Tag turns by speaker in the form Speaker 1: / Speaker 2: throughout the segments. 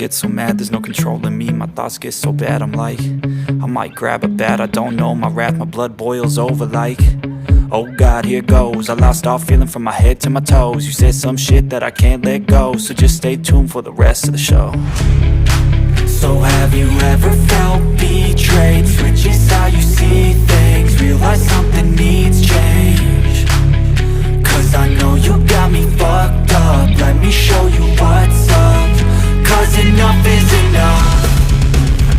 Speaker 1: get so mad, there's no controlling me. My thoughts get so bad, I'm like, I might grab a bat, I don't know. My wrath, my blood boils over like, oh God, here goes. I lost all feeling from my head to my toes. You said some shit that I can't let go, so just stay tuned for the rest of the show. So have you ever felt betrayed? Switches how you see things, realize something needs change. Cause I know you got me fucked up, let me show you what's up. Cause enough is enough.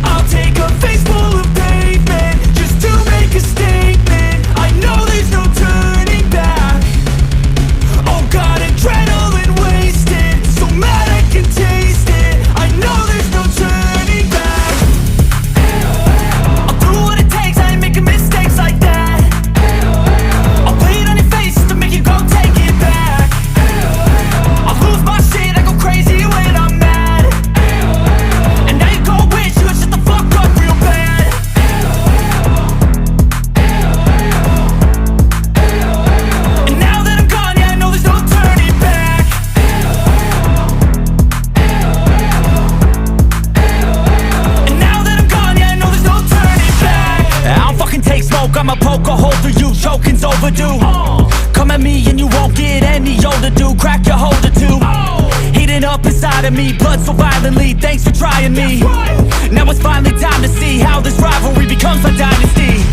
Speaker 1: I'll take a face full of pavement just to make a statement. I know there's no turning back. Oh God, adrenaline wasted, so mad I can taste it. I know there's no turning back. I'll do what it takes, I ain't making mistakes like that. I'll play it on your face just to make you go take it back. I'll lose my shit, I go crazy when I'm mad. And now you go wish you would shut the fuck up real bad. And now that I'm gone, yeah, I know there's no turning back. And now that I'm gone, yeah, I know there's no turning back. I don't fucking take smoke, I'ma poke a hole through you, choking's overdue. Come at me and you won't get any older, dude. Crack your holder too. Heating up inside of me, blood so violently, thanks for trying me. Now it's finally time to see how this rivalry becomes a dynasty.